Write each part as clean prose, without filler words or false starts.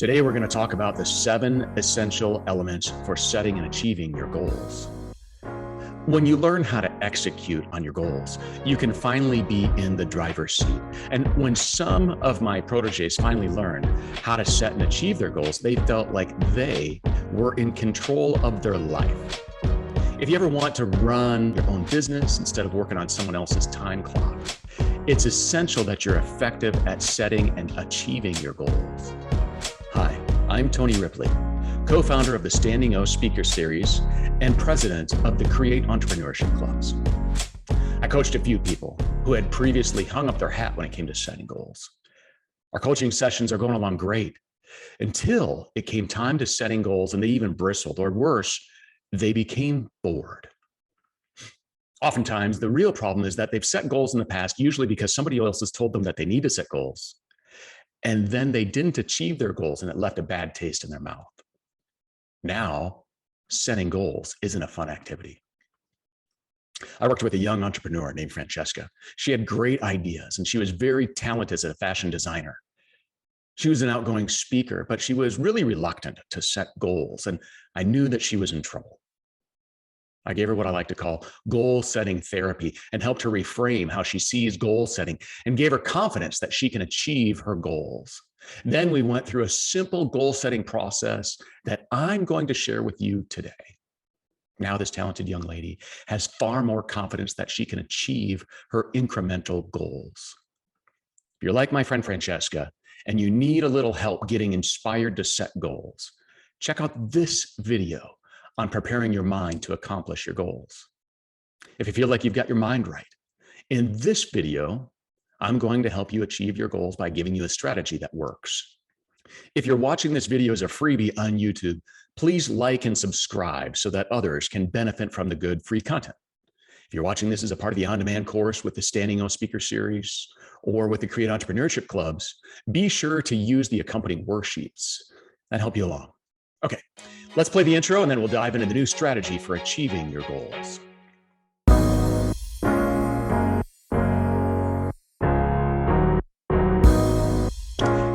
Today, we're going to talk about the 7 essential elements for setting and achieving your goals. When you learn how to execute on your goals, you can finally be in the driver's seat. And when some of my proteges finally learned how to set and achieve their goals, they felt like they were in control of their life. If you ever want to run your own business instead of working on someone else's time clock, it's essential that you're effective at setting and achieving your goals. Hi, I'm Tony Ripley, co-founder of the Standing O Speaker Series and president of the Create Entrepreneurship Clubs. I coached a few people who had previously hung up their hat when it came to setting goals. Our coaching sessions are going along great until it came time to setting goals and they even bristled, or worse, they became bored. Oftentimes, the real problem is that they've set goals in the past, usually because somebody else has told them that they need to set goals. And then they didn't achieve their goals and it left a bad taste in their mouth. Now, setting goals isn't a fun activity. I worked with a young entrepreneur named Francesca. She had great ideas and she was very talented as a fashion designer. She was an outgoing speaker, but she was really reluctant to set goals. And I knew that she was in trouble. I gave her what I like to call goal setting therapy and helped her reframe how she sees goal setting and gave her confidence that she can achieve her goals. Then we went through a simple goal setting process that I'm going to share with you today. Now this talented young lady has far more confidence that she can achieve her incremental goals. If you're like my friend Francesca and you need a little help getting inspired to set goals, check out this video on preparing your mind to accomplish your goals. If you feel like you've got your mind right, in this video, I'm going to help you achieve your goals by giving you a strategy that works. If you're watching this video as a freebie on YouTube, please like and subscribe so that others can benefit from the good free content. If you're watching this as a part of the on-demand course with the Standing O Speaker Series or with the Create Entrepreneurship Clubs, be sure to use the accompanying worksheets that help you along. Okay, let's play the intro and then we'll dive into the new strategy for achieving your goals.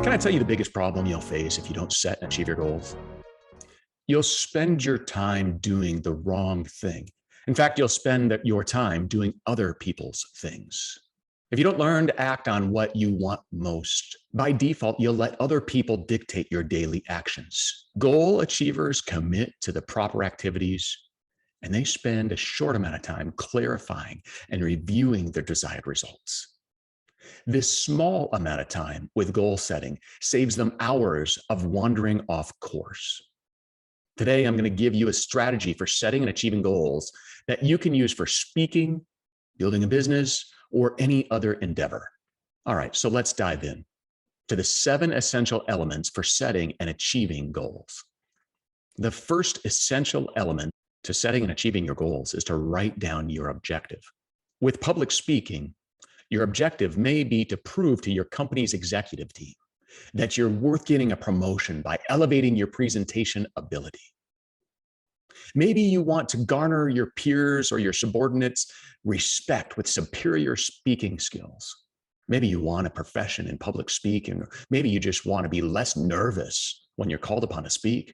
Can I tell you the biggest problem you'll face if you don't set and achieve your goals? You'll spend your time doing the wrong thing. In fact, you'll spend your time doing other people's things. If you don't learn to act on what you want most, by default, you'll let other people dictate your daily actions. Goal achievers commit to the proper activities, and they spend a short amount of time clarifying and reviewing their desired results. This small amount of time with goal setting saves them hours of wandering off course. Today, I'm going to give you a strategy for setting and achieving goals that you can use for speaking, building a business, or any other endeavor. All right, so let's dive in to the 7 essential elements for setting and achieving goals. The first essential element to setting and achieving your goals is to write down your objective. With public speaking, your objective may be to prove to your company's executive team that you're worth getting a promotion by elevating your presentation ability. Maybe you want to garner your peers or your subordinates' respect with superior speaking skills. Maybe you want a profession in public speaking, or maybe you just want to be less nervous when you're called upon to speak.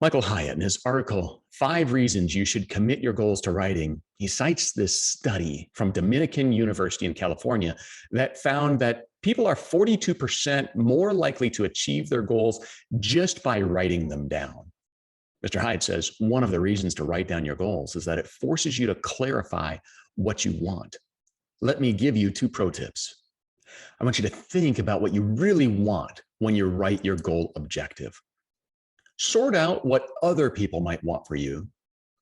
Michael Hyatt, in his article, 5 Reasons You Should Commit Your Goals to Writing, he cites this study from Dominican University in California that found that people are 42% more likely to achieve their goals just by writing them down. Mr. Hyatt says one of the reasons to write down your goals is that it forces you to clarify what you want. Let me give you 2 pro tips. I want you to think about what you really want when you write your goal objective. Sort out what other people might want for you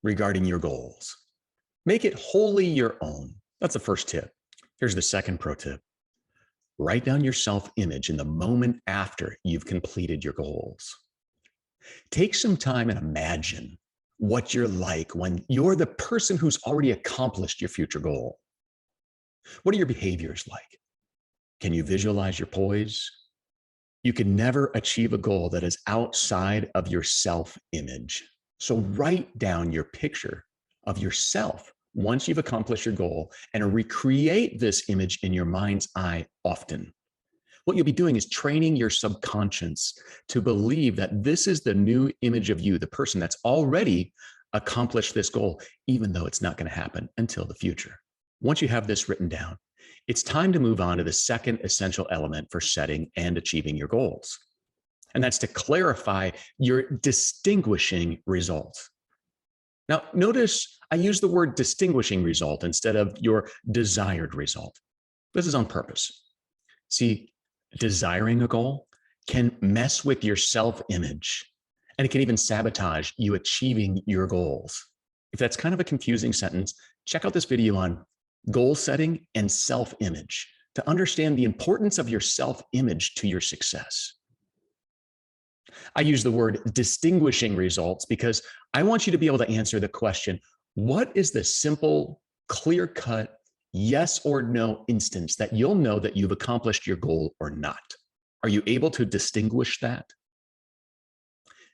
regarding your goals. Make it wholly your own. That's the first tip. Here's the second pro tip. Write down your self-image in the moment after you've completed your goals. Take some time and imagine what you're like when you're the person who's already accomplished your future goal. What are your behaviors like? Can you visualize your poise? You can never achieve a goal that is outside of your self-image. So write down your picture of yourself once you've accomplished your goal and recreate this image in your mind's eye often. What you'll be doing is training your subconscious to believe that this is the new image of you, the person that's already accomplished this goal, even though it's not going to happen until the future. Once you have this written down, it's time to move on to the second essential element for setting and achieving your goals. And that's to clarify your distinguishing results. Now, notice I use the word distinguishing result instead of your desired result. This is on purpose. See, desiring a goal can mess with your self-image, and it can even sabotage you achieving your goals. If that's kind of a confusing sentence, check out this video on goal setting and self-image to understand the importance of your self-image to your success. I use the word distinguishing results because I want you to be able to answer the question, what is the simple, clear-cut, yes or no instance that you'll know that you've accomplished your goal or not? Are you able to distinguish that?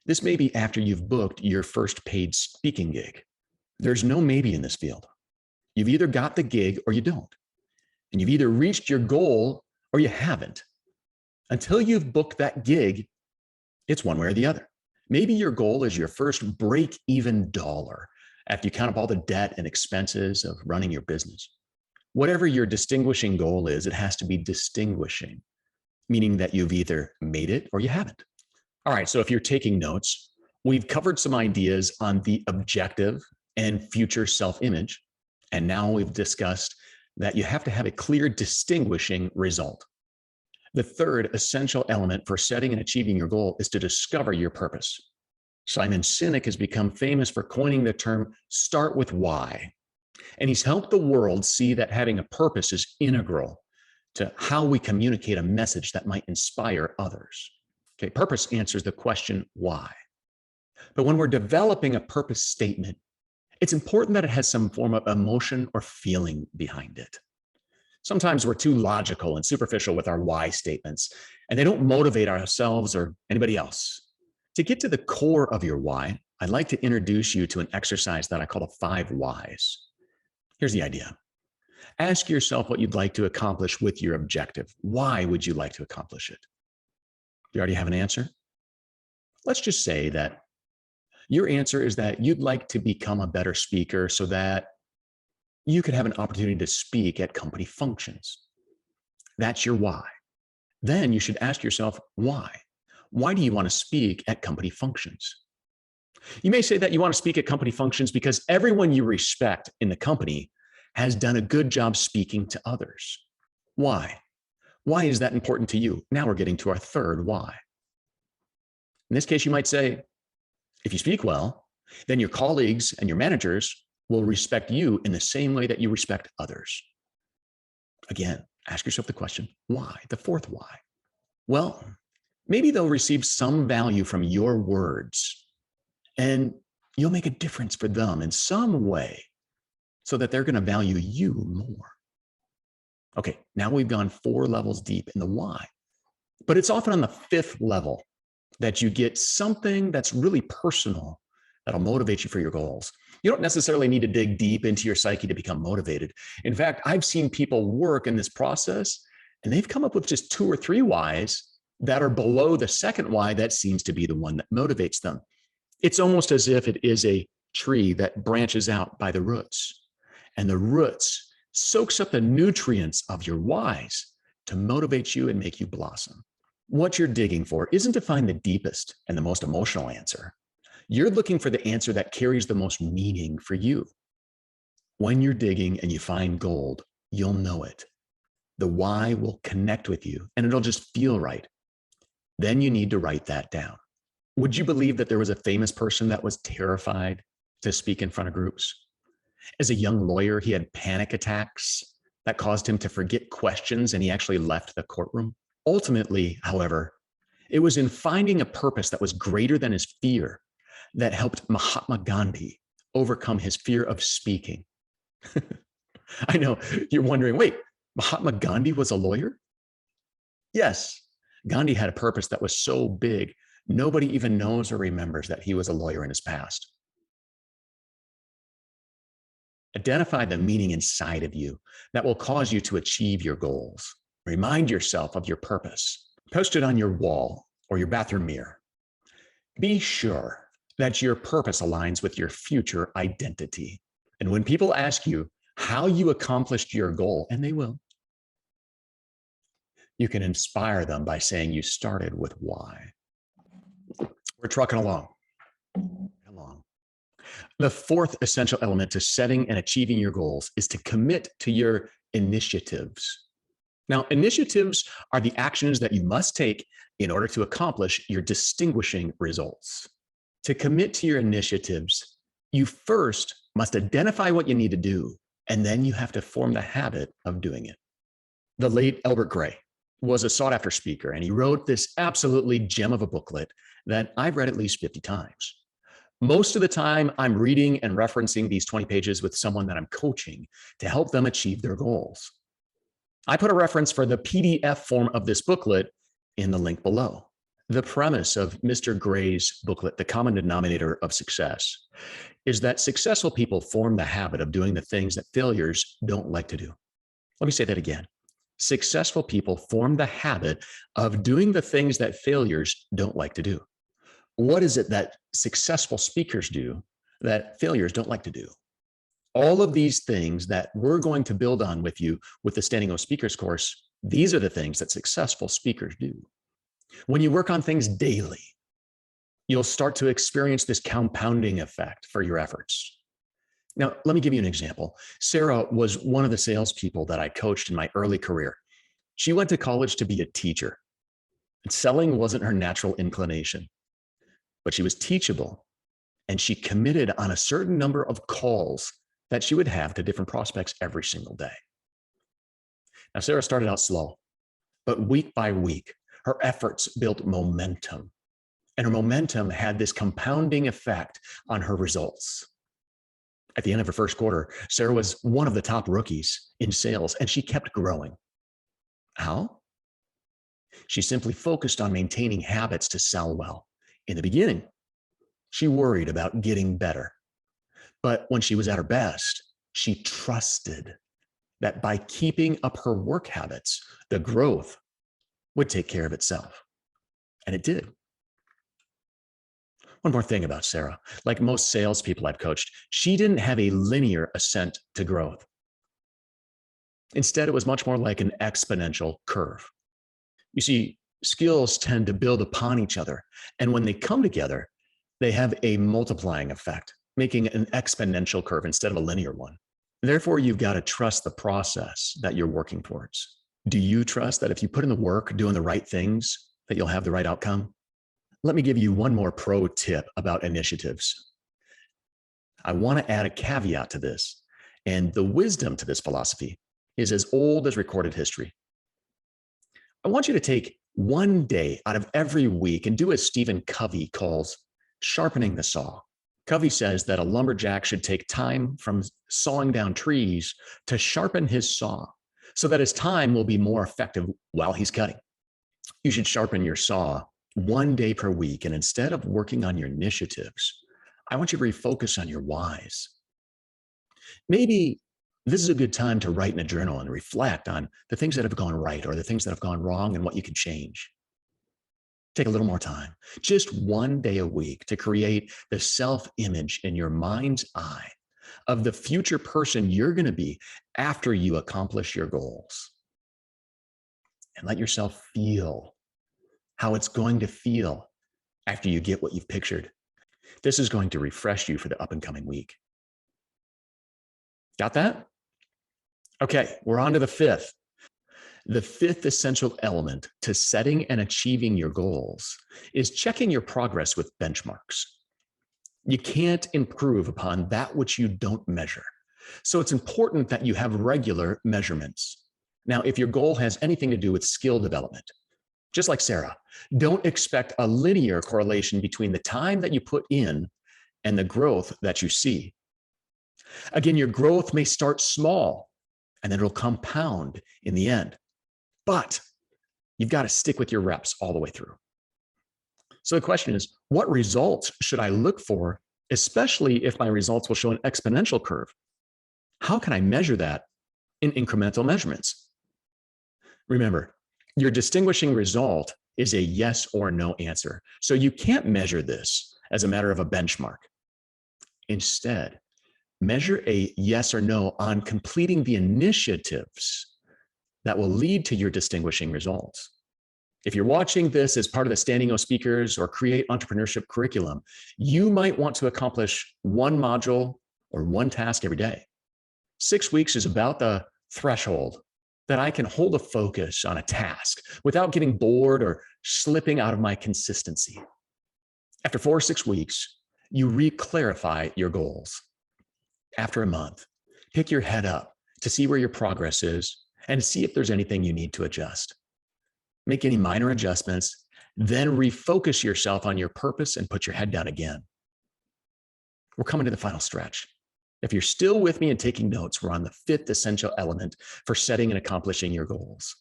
This may be after you've booked your first paid speaking gig. There's no maybe in this field. You've either got the gig or you don't. And you've either reached your goal or you haven't. Until you've booked that gig, it's one way or the other. Maybe your goal is your first break-even dollar after you count up all the debt and expenses of running your business. Whatever your distinguishing goal is, it has to be distinguishing, meaning that you've either made it or you haven't. All right, so if you're taking notes, we've covered some ideas on the objective and future self-image, and now we've discussed that you have to have a clear distinguishing result. The third essential element for setting and achieving your goal is to discover your purpose. Simon Sinek has become famous for coining the term start with why. And he's helped the world see that having a purpose is integral to how we communicate a message that might inspire others. Okay, purpose answers the question why. But when we're developing a purpose statement, it's important that it has some form of emotion or feeling behind it. Sometimes we're too logical and superficial with our why statements, and they don't motivate ourselves or anybody else. To get to the core of your why, I'd like to introduce you to an exercise that I call the 5 whys. Here's the idea. Ask yourself what you'd like to accomplish with your objective. Why would you like to accomplish it? Do you already have an answer? Let's just say that your answer is that you'd like to become a better speaker so that you could have an opportunity to speak at company functions. That's your why. Then you should ask yourself, why? Why do you want to speak at company functions? You may say that you want to speak at company functions because everyone you respect in the company has done a good job speaking to others. Why? Why is that important to you? Now we're getting to our third why. In this case, you might say, if you speak well, then your colleagues and your managers will respect you in the same way that you respect others. Again, ask yourself the question, why? The fourth why. Well, maybe they'll receive some value from your words and you'll make a difference for them in some way so that they're going to value you more. Okay, now we've gone 4 levels deep in the why, but it's often on the 5th level that you get something that's really personal that'll motivate you for your goals. You don't necessarily need to dig deep into your psyche to become motivated. In fact, I've seen people work in this process and they've come up with just 2 or 3 whys that are below the second why that seems to be the one that motivates them. It's almost as if it is a tree that branches out by the roots, and the roots soaks up the nutrients of your whys to motivate you and make you blossom. What you're digging for isn't to find the deepest and the most emotional answer. You're looking for the answer that carries the most meaning for you. When you're digging and you find gold, you'll know it. The why will connect with you and it'll just feel right. Then you need to write that down. Would you believe that there was a famous person that was terrified to speak in front of groups? As a young lawyer, he had panic attacks that caused him to forget questions and he actually left the courtroom. Ultimately, however, it was in finding a purpose that was greater than his fear that helped Mahatma Gandhi overcome his fear of speaking. I know you're wondering, wait, Mahatma Gandhi was a lawyer? Yes, Gandhi had a purpose that was so big, nobody even knows or remembers that he was a lawyer in his past. Identify the meaning inside of you that will cause you to achieve your goals. Remind yourself of your purpose. Post it on your wall or your bathroom mirror. Be sure that your purpose aligns with your future identity. And when people ask you how you accomplished your goal, and they will, you can inspire them by saying you started with why. We're trucking along. Come on. The fourth essential element to setting and achieving your goals is to commit to your initiatives. Now, initiatives are the actions that you must take in order to accomplish your distinguishing results. To commit to your initiatives, you first must identify what you need to do, and then you have to form the habit of doing it. The late Albert Gray was a sought-after speaker, and he wrote this absolutely gem of a booklet that I've read at least 50 times. Most of the time, I'm reading and referencing these 20 pages with someone that I'm coaching to help them achieve their goals. I put a reference for the PDF form of this booklet in the link below. The premise of Mr. Gray's booklet, The Common Denominator of Success, is that successful people form the habit of doing the things that failures don't like to do. Let me say that again. Successful people form the habit of doing the things that failures don't like to do. What is it that successful speakers do that failures don't like to do? All of these things that we're going to build on with you with the Standing O Speakers course, these are the things that successful speakers do. When you work on things daily, you'll start to experience this compounding effect for your efforts. Now, let me give you an example. Sarah was one of the salespeople that I coached in my early career. She went to college to be a teacher. And selling wasn't her natural inclination, but she was teachable, and she committed on a certain number of calls that she would have to different prospects every single day. Now, Sarah started out slow, but week by week, her efforts built momentum, and her momentum had this compounding effect on her results. At the end of her first quarter, Sarah was one of the top rookies in sales, and she kept growing. How? She simply focused on maintaining habits to sell well. In the beginning, she worried about getting better. But when she was at her best, she trusted that by keeping up her work habits, the growth would take care of itself. And it did. One more thing about Sarah. Like most salespeople I've coached, she didn't have a linear ascent to growth. Instead, it was much more like an exponential curve. You see, skills tend to build upon each other. And when they come together, they have a multiplying effect, making an exponential curve instead of a linear one. Therefore, you've got to trust the process that you're working towards. Do you trust that if you put in the work, doing the right things, that you'll have the right outcome? Let me give you one more pro tip about initiatives. I want to add a caveat to this, and the wisdom to this philosophy is as old as recorded history. I want you to take one day out of every week and do as Stephen Covey calls sharpening the saw. Covey says that a lumberjack should take time from sawing down trees to sharpen his saw so that his time will be more effective while he's cutting. You should sharpen your saw one day per week. And instead of working on your initiatives, I want you to refocus on your whys. Maybe this is a good time to write in a journal and reflect on the things that have gone right or the things that have gone wrong and what you can change. Take a little more time, just one day a week, to create the self-image in your mind's eye of the future person you're going to be after you accomplish your goals. And let yourself feel how it's going to feel after you get what you've pictured. This is going to refresh you for the up and coming week. Got that? Okay, we're on to the fifth. The fifth essential element to setting and achieving your goals is checking your progress with benchmarks. You can't improve upon that which you don't measure. So it's important that you have regular measurements. Now, if your goal has anything to do with skill development, just like Sarah, don't expect a linear correlation between the time that you put in and the growth that you see. Again, your growth may start small and then it'll compound in the end. But you've got to stick with your reps all the way through. So the question is, what results should I look for, especially if my results will show an exponential curve? How can I measure that in incremental measurements? Remember, your distinguishing result is a yes or no answer. So you can't measure this as a matter of a benchmark. Instead, measure a yes or no on completing the initiatives that will lead to your distinguishing results. If you're watching this as part of the Standing O Speakers or Create Entrepreneurship curriculum, you might want to accomplish one module or one task every day. 6 weeks is about the threshold that I can hold a focus on a task without getting bored or slipping out of my consistency. After 4 or 6 weeks, you re-clarify your goals. After a month, pick your head up to see where your progress is and see if there's anything you need to adjust. Make any minor adjustments, then refocus yourself on your purpose and put your head down again. We're coming to the final stretch. If you're still with me and taking notes, we're on the 5th essential element for setting and accomplishing your goals.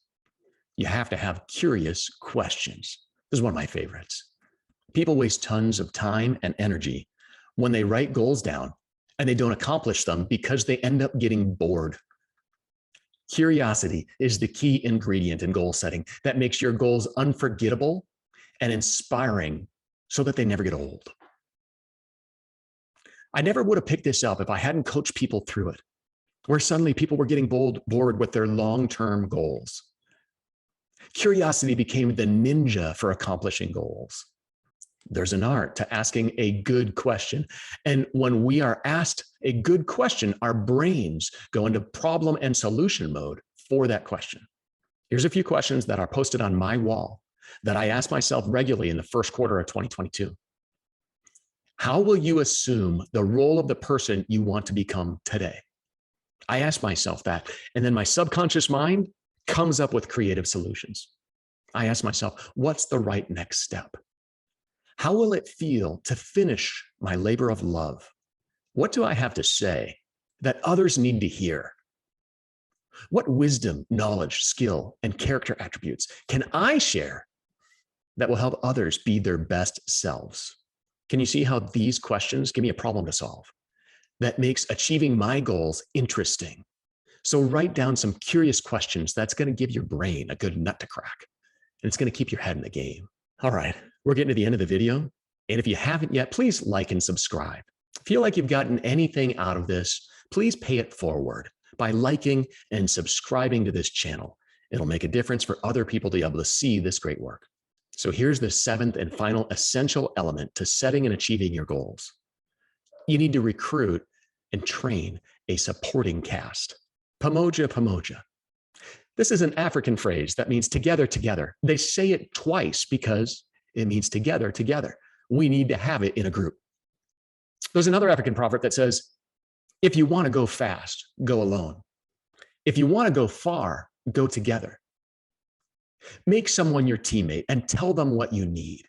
You have to have curious questions. This is one of my favorites. People waste tons of time and energy when they write goals down and they don't accomplish them because they end up getting bored. Curiosity is the key ingredient in goal setting that makes your goals unforgettable and inspiring so that they never get old. I never would have picked this up if I hadn't coached people through it, where suddenly people were getting bored with their long-term goals. Curiosity became the ninja for accomplishing goals. There's an art to asking a good question. And when we are asked a good question, our brains go into problem and solution mode for that question. Here's a few questions that are posted on my wall that I ask myself regularly in the first quarter of 2022. How will you assume the role of the person you want to become today? I ask myself that, and then my subconscious mind comes up with creative solutions. I ask myself, what's the right next step? How will it feel to finish my labor of love? What do I have to say that others need to hear? What wisdom, knowledge, skill, and character attributes can I share that will help others be their best selves? Can you see how these questions give me a problem to solve that makes achieving my goals interesting? So write down some curious questions that's going to give your brain a good nut to crack, and it's going to keep your head in the game. All right, we're getting to the end of the video. And if you haven't yet, please like and subscribe. Feel like you've gotten anything out of this, please pay it forward by liking and subscribing to this channel. It'll make a difference for other people to be able to see this great work. So here's the 7th and final essential element to setting and achieving your goals. You need to recruit and train a supporting cast. Pamoja, pamoja. This is an African phrase that means together, together. They say it twice because it means together, together. We need to have it in a group. There's another African proverb that says, if you want to go fast, go alone. If you want to go far, go together. Make someone your teammate and tell them what you need.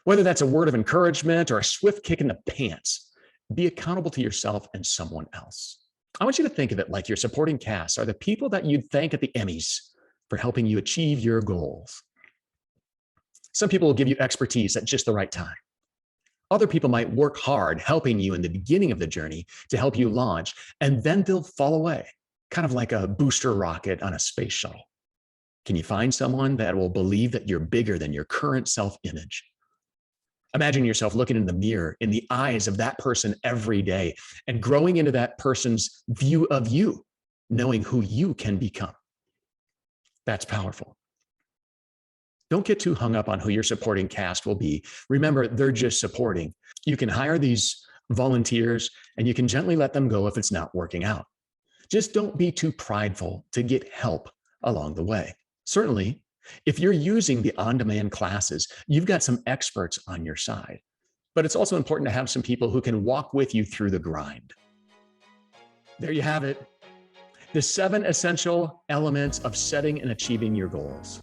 Whether that's a word of encouragement or a swift kick in the pants, be accountable to yourself and someone else. I want you to think of it like your supporting cast are the people that you'd thank at the Emmys for helping you achieve your goals. Some people will give you expertise at just the right time. Other people might work hard helping you in the beginning of the journey to help you launch, and then they'll fall away, kind of like a booster rocket on a space shuttle. Can you find someone that will believe that you're bigger than your current self-image? Imagine yourself looking in the mirror in the eyes of that person every day and growing into that person's view of you, knowing who you can become. That's powerful. Don't get too hung up on who your supporting cast will be. Remember, they're just supporting. You can hire these volunteers and you can gently let them go if it's not working out. Just don't be too prideful to get help along the way. Certainly, if you're using the on-demand classes, you've got some experts on your side, but it's also important to have some people who can walk with you through the grind. There you have it. The 7 essential elements of setting and achieving your goals.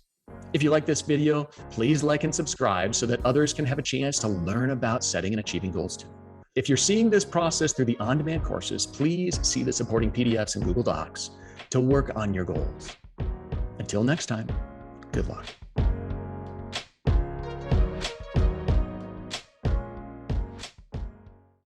If you like this video, please like and subscribe so that others can have a chance to learn about setting and achieving goals too. If you're seeing this process through the on-demand courses, please see the supporting PDFs and Google Docs to work on your goals. Until next time, good luck.